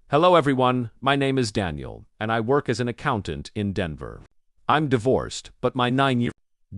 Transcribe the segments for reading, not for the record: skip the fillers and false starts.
Hello everyone, my name is Daniel, and I work as an accountant in Denver. I'm divorced, but my 9-year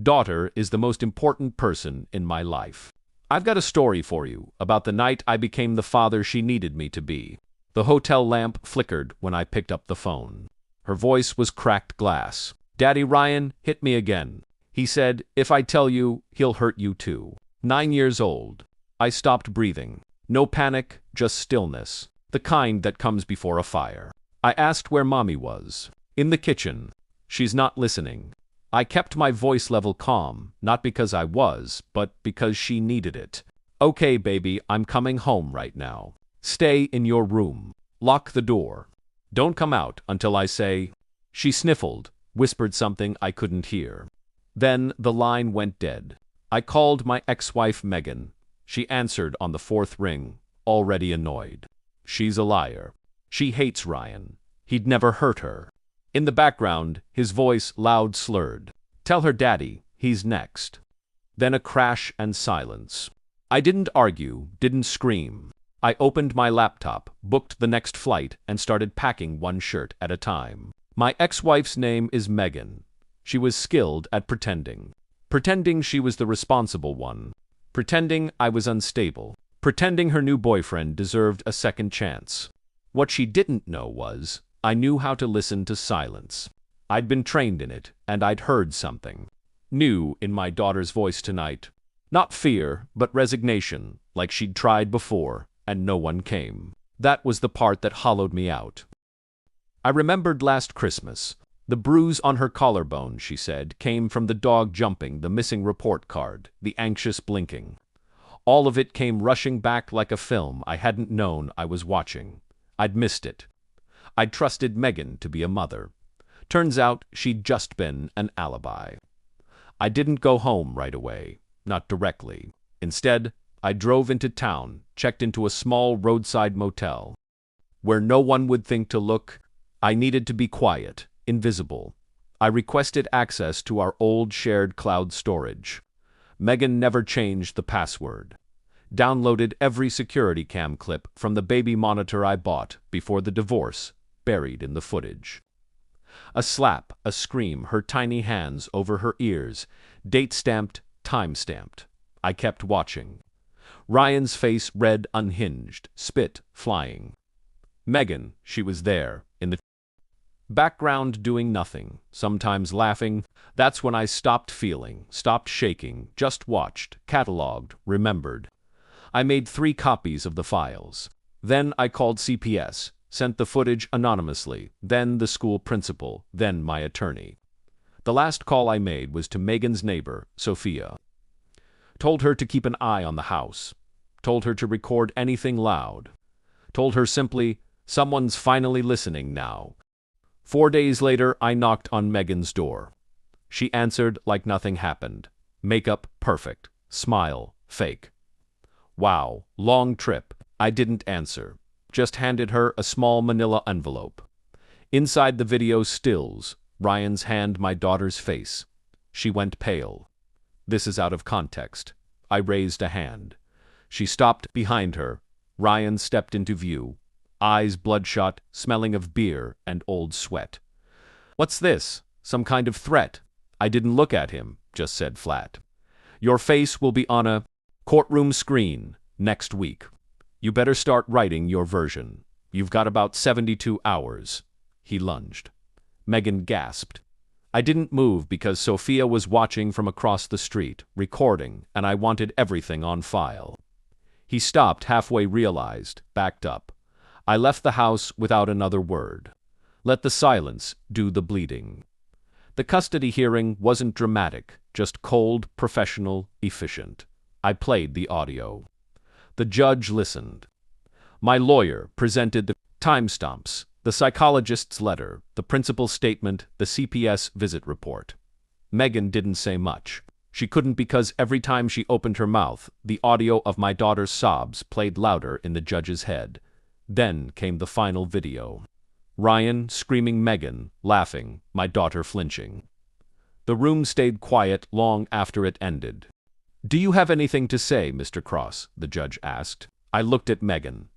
daughter is the most important person in my life. I've got a story for you about the night I became the father she needed me to be. The hotel lamp flickered when I picked up the phone. Her voice was cracked glass. Daddy Ryan hit me again. He said, if I tell you, he'll hurt you too. 9 years old. I stopped breathing. No panic, just stillness. The kind that comes before a fire. I asked where Mommy was. In the kitchen. She's not listening. I kept my voice level calm, not because I was, but because she needed it. Okay, baby, I'm coming home right now. Stay in your room. Lock the door. Don't come out until I say. She sniffled, whispered something I couldn't hear. Then the line went dead. I called my ex-wife Megan. She answered on the 4th ring, already annoyed. She's a liar. She hates Ryan. He'd never hurt her. In the background, his voice loud slurred. Tell her daddy, he's next. Then a crash and silence. I didn't argue, didn't scream. I opened my laptop, booked the next flight, and started packing one shirt at a time. My ex-wife's name is Megan. She was skilled at pretending. Pretending she was the responsible one. Pretending I was unstable. Pretending her new boyfriend deserved a second chance. What she didn't know was, I knew how to listen to silence. I'd been trained in it, and I'd heard something. New in my daughter's voice tonight. Not fear, but resignation, like she'd tried before, and no one came. That was the part that hollowed me out. I remembered last Christmas. The bruise on her collarbone, she said, came from the dog jumping, the missing report card, the anxious blinking. All of it came rushing back like a film I hadn't known I was watching. I'd missed it. I'd trusted Megan to be a mother. Turns out she'd just been an alibi. I didn't go home right away, not directly. Instead, I drove into town, checked into a small roadside motel. Where no one would think to look, I needed to be quiet, invisible. I requested access to our old shared cloud storage. Megan never changed the password. Downloaded every security cam clip from the baby monitor I bought before the divorce, buried in the footage. A slap, a scream, her tiny hands over her ears, date-stamped, time-stamped. I kept watching. Ryan's face red, unhinged, spit flying. Megan, she was there, in the background doing nothing, sometimes laughing. That's when I stopped feeling, stopped shaking, just watched, catalogued, remembered. I made 3 copies of the files. Then I called CPS, sent the footage anonymously, then the school principal, then my attorney. The last call I made was to Megan's neighbor, Sophia. Told her to keep an eye on the house. Told her to record anything loud. Told her simply, someone's finally listening now. 4 days later, I knocked on Megan's door. She answered like nothing happened. Makeup perfect. Smile fake. Wow, long trip. I didn't answer. Just handed her a small manila envelope. Inside the video stills, Ryan's hand my daughter's face. She went pale. This is out of context. I raised a hand. She stopped behind her. Ryan stepped into view. Eyes bloodshot, smelling of beer and old sweat. What's this? Some kind of threat? I didn't look at him, just said flat. Your face will be on a courtroom screen next week. You better start writing your version. You've got about 72 hours. He lunged. Megan gasped. I didn't move because Sophia was watching from across the street, recording, and I wanted everything on file. He stopped halfway, realized, backed up. I left the house without another word. Let the silence do the bleeding. The custody hearing wasn't dramatic, just cold, professional, efficient. I played the audio. The judge listened. My lawyer presented the timestamps, the psychologist's letter, the principal's statement, the CPS visit report. Megan didn't say much. She couldn't because every time she opened her mouth, the audio of my daughter's sobs played louder in the judge's head. Then came the final video. Ryan screaming, Megan laughing, my daughter flinching. The room stayed quiet long after it ended. Do you have anything to say, Mr. Cross? The judge asked. I looked at Megan.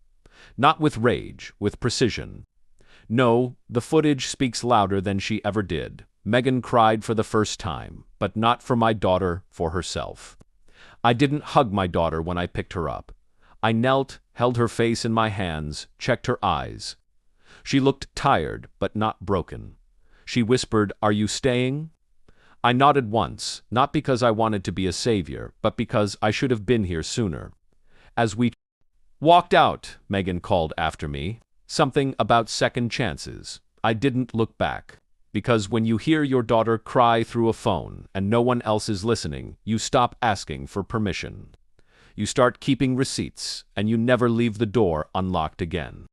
Not with rage, with precision. No, the footage speaks louder than she ever did. Megan cried for the first time, but not for my daughter, for herself. I didn't hug my daughter when I picked her up. I knelt, held her face in my hands, checked her eyes. She looked tired, but not broken. She whispered, "Are you staying?" I nodded once, not because I wanted to be a savior, but because I should have been here sooner. As we walked out, Megan called after me, something about second chances. I didn't look back. Because when you hear your daughter cry through a phone and no one else is listening, you stop asking for permission. You start keeping receipts, and you never leave the door unlocked again.